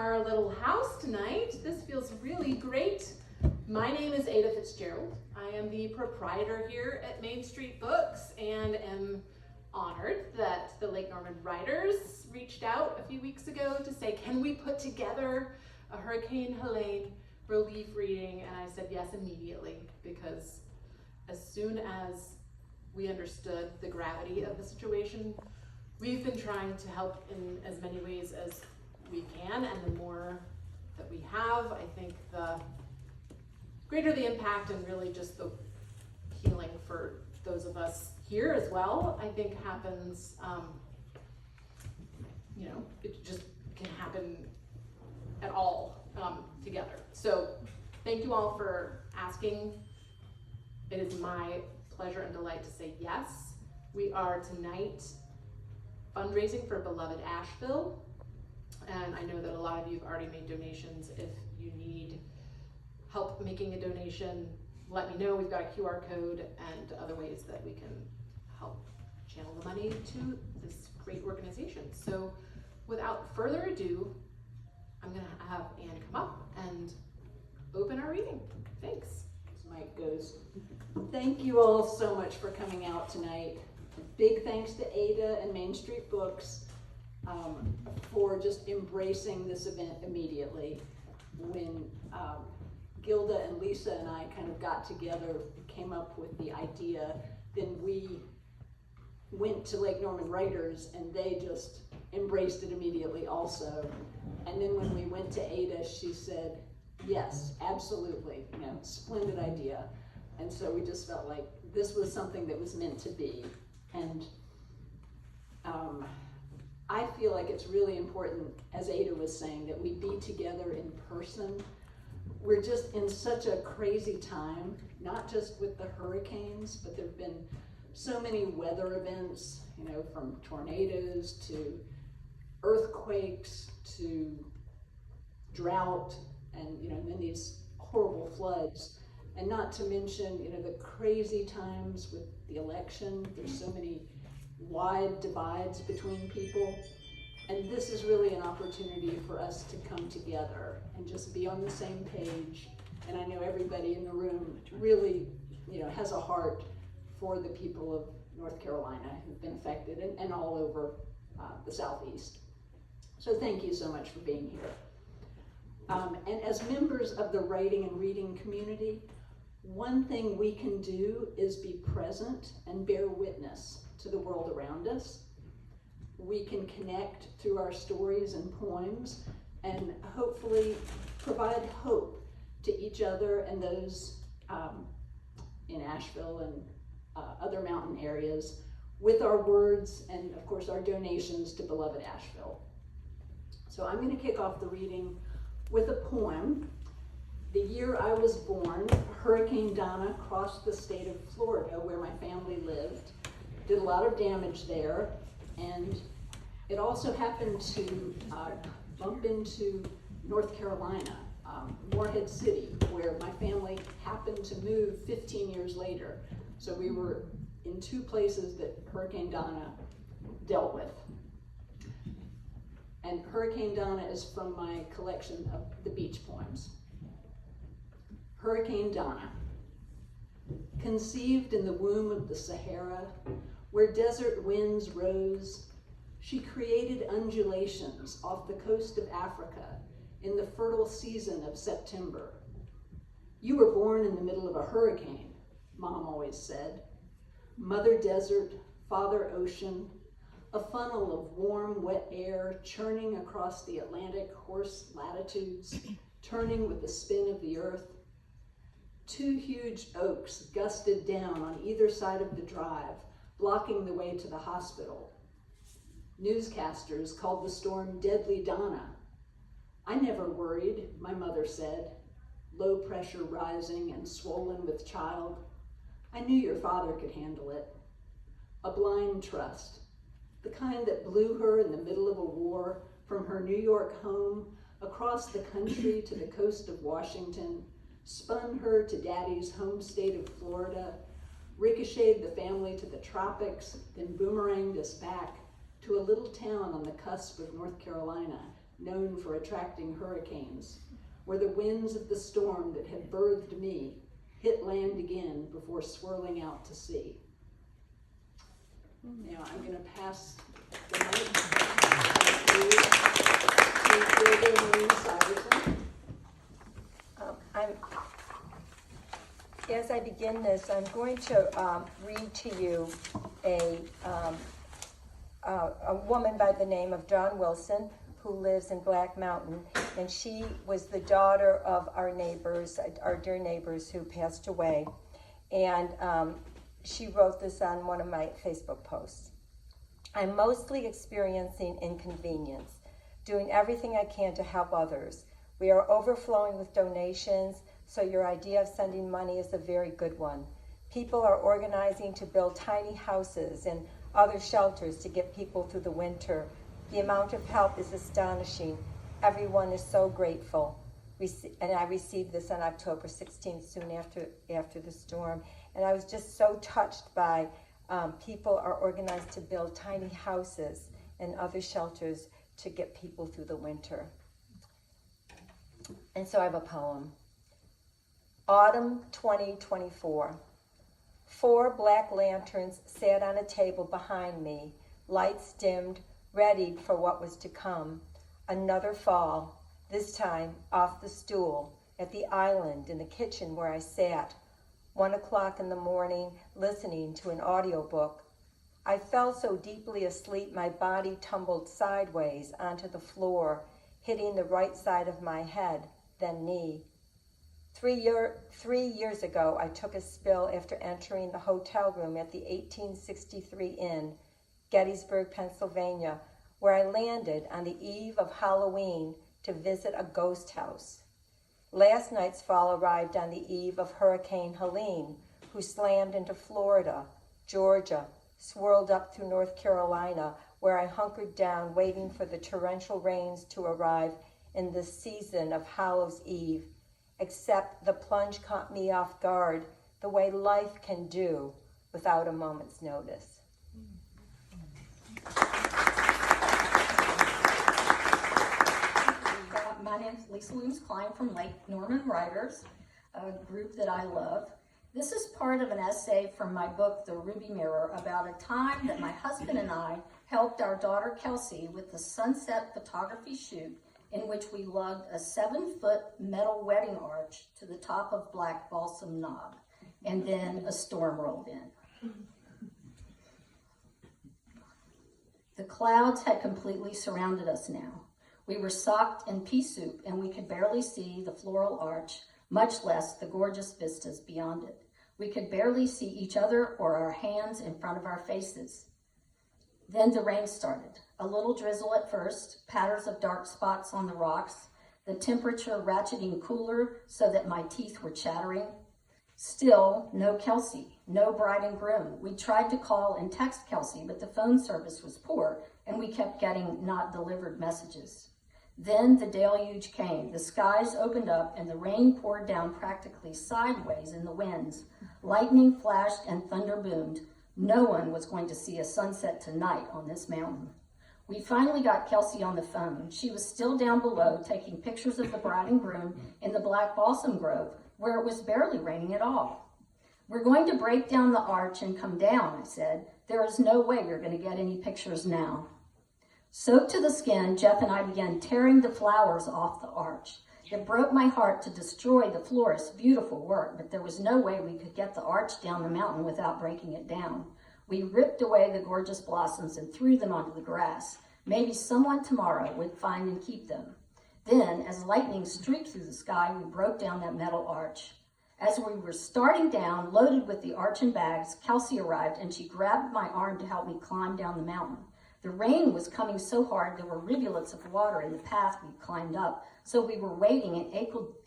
our little house tonight. This feels really great. My name is Ada Fitzgerald. I am the proprietor here at Main Street Books and am honored that the Lake Norman Writers reached out a few weeks ago to say, can we put together a Hurricane Helene relief reading? And I said yes immediately, because as soon as we understood the gravity of the situation, we've been trying to help in as many ways as we can, and the more that we have, I think the greater the impact and really just the healing for those of us here as well, I think happens, it just can happen at all together. So thank you all for asking. It is my pleasure and delight to say yes. We are tonight fundraising for Beloved Asheville, and I know that a lot of you have already made donations. If you need help making a donation, let me know. We've got a QR code and other ways that we can help channel the money to this great organization. So without further ado, I'm gonna have Anne come up and open our reading. Thanks. As Mike goes, thank you all so much for coming out tonight. Big thanks to Ada and Main Street Books for just embracing this event immediately. When Gilda and Lisa and I kind of got together, came up with the idea, then we went to Lake Norman Writers and they just embraced it immediately also. And then when we went to Ada, she said, yes, absolutely, splendid idea. And so we just felt like this was something that was meant to be. And I feel like it's really important, as Ada was saying, that we be together in person. We're just in such a crazy time, not just with the hurricanes, but there've been so many weather events, from tornadoes to earthquakes to drought, and then these horrible floods. And not to mention, the crazy times with the election. There's so many wide divides between people. And this is really an opportunity for us to come together and just be on the same page. And I know everybody in the room really, has a heart for the people of North Carolina who've been affected, and all over the Southeast. So thank you so much for being here. And as members of the writing and reading community, one thing we can do is be present and bear witness to the world around us. We can connect through our stories and poems, and hopefully provide hope to each other and those in Asheville and other mountain areas with our words and, of course, our donations to Beloved Asheville. So I'm going to kick off the reading with a poem. The year I was born, Hurricane Donna crossed the state of Florida, where my family lived, did a lot of damage there, and it also happened to bump into North Carolina, Morehead City, where my family happened to move 15 years later. So we were in two places that Hurricane Donna dealt with. And Hurricane Donna is from my collection of the beach poems. Hurricane Donna. Conceived in the womb of the Sahara, where desert winds rose, she created undulations off the coast of Africa in the fertile season of September. You were born in the middle of a hurricane, Mom always said. Mother desert, father ocean, a funnel of warm, wet air churning across the Atlantic horse latitudes, turning with the spin of the earth. Two huge oaks gusted down on either side of the drive, blocking the way to the hospital. Newscasters called the storm Deadly Donna. I never worried, my mother said, low pressure rising and swollen with child. I knew your father could handle it. A blind trust, the kind that blew her in the middle of a war from her New York home across the country to the coast of Washington, spun her to Daddy's home state of Florida, ricocheted the family to the tropics, then boomeranged us back to a little town on the cusp of North Carolina known for attracting hurricanes, where the winds of the storm that had birthed me hit land again before swirling out to sea. Now I'm going to pass the mic to Gilda Marie Syverson. As I begin this, I'm going to read to you a woman by the name of Dawn Wilson, who lives in Black Mountain, and she was the daughter of our neighbors, our dear neighbors who passed away. And she wrote this on one of my Facebook posts. I'm mostly experiencing inconvenience, doing everything I can to help others. We are overflowing with donations, so your idea of sending money is a very good one. People are organizing to build tiny houses and other shelters to get people through the winter. The amount of help is astonishing. Everyone is so grateful. And I received this on October 16th, soon after the storm. And I was just so touched by people are organized to build tiny houses and other shelters to get people through the winter. And so I have a poem. Autumn 2024. 4 black lanterns sat on a table behind me, lights dimmed, ready for what was to come. Another fall, this time off the stool, at the island in the kitchen where I sat, 1 o'clock in the morning, listening to an audiobook. I fell so deeply asleep my body tumbled sideways onto the floor, hitting the right side of my head, then knee. 3 years ago, I took a spill after entering the hotel room at the 1863 Inn, Gettysburg, Pennsylvania, where I landed on the eve of Halloween to visit a ghost house. Last night's fall arrived on the eve of Hurricane Helene, who slammed into Florida, Georgia, swirled up through North Carolina, where I hunkered down waiting for the torrential rains to arrive in the season of Hallows Eve, except the plunge caught me off guard, the way life can do without a moment's notice. My name is Lisa Williams Klein from Lake Norman Writers, a group that I love. This is part of an essay from my book, The Ruby Mirror, about a time that my husband and I helped our daughter Kelsey with the sunset photography shoot in which we lugged a 7-foot metal wedding arch to the top of Black Balsam Knob, and then a storm rolled in. The clouds had completely surrounded us now. We were socked in pea soup, and we could barely see the floral arch, much less the gorgeous vistas beyond it. We could barely see each other or our hands in front of our faces. Then the rain started. A little drizzle at first, patterns of dark spots on the rocks, the temperature ratcheting cooler so that my teeth were chattering. Still, no Kelsey, no bride and groom. We tried to call and text Kelsey, but the phone service was poor, and we kept getting not delivered messages. Then the deluge came. The skies opened up, and the rain poured down practically sideways in the winds. Lightning flashed and thunder boomed. No one was going to see a sunset tonight on this mountain. We finally got Kelsey on the phone. She was still down below taking pictures of the bride and groom in the Black Balsam Grove, where it was barely raining at all. "We're going to break down the arch and come down," I said. "There is no way you're going to get any pictures now." Soaked to the skin, Jeff and I began tearing the flowers off the arch. It broke my heart to destroy the florist's beautiful work, but there was no way we could get the arch down the mountain without breaking it down. We ripped away the gorgeous blossoms and threw them onto the grass. Maybe someone tomorrow would find and keep them. Then, as lightning streaked through the sky, we broke down that metal arch. As we were starting down, loaded with the arch and bags, Kelsey arrived, and she grabbed my arm to help me climb down the mountain. The rain was coming so hard there were rivulets of water in the path we climbed up, so we were wading in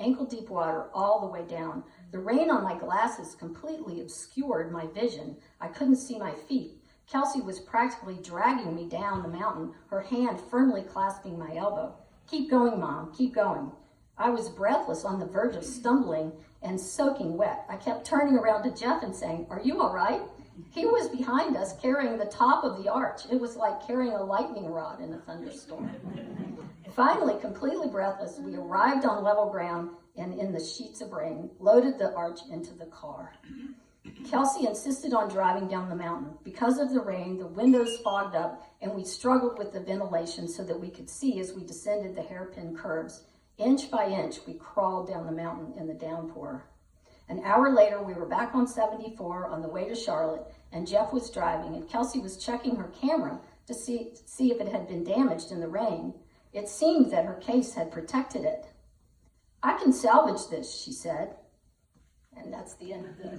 ankle-deep water all the way down. The rain on my glasses completely obscured my vision. I couldn't see my feet. Kelsey was practically dragging me down the mountain, her hand firmly clasping my elbow. "Keep going, Mom, keep going." I was breathless, on the verge of stumbling and soaking wet. I kept turning around to Jeff and saying, "Are you all right?" He was behind us carrying the top of the arch. It was like carrying a lightning rod in a thunderstorm. Finally, completely breathless, we arrived on level ground and in the sheets of rain, loaded the arch into the car. Kelsey insisted on driving down the mountain. Because of the rain, the windows fogged up and we struggled with the ventilation so that we could see as we descended the hairpin curves. Inch by inch, we crawled down the mountain in the downpour. An hour later, we were back on 74 on the way to Charlotte, and Jeff was driving, and Kelsey was checking her camera to see if it had been damaged in the rain. It seemed that her case had protected it. "I can salvage this," she said. And that's the end of the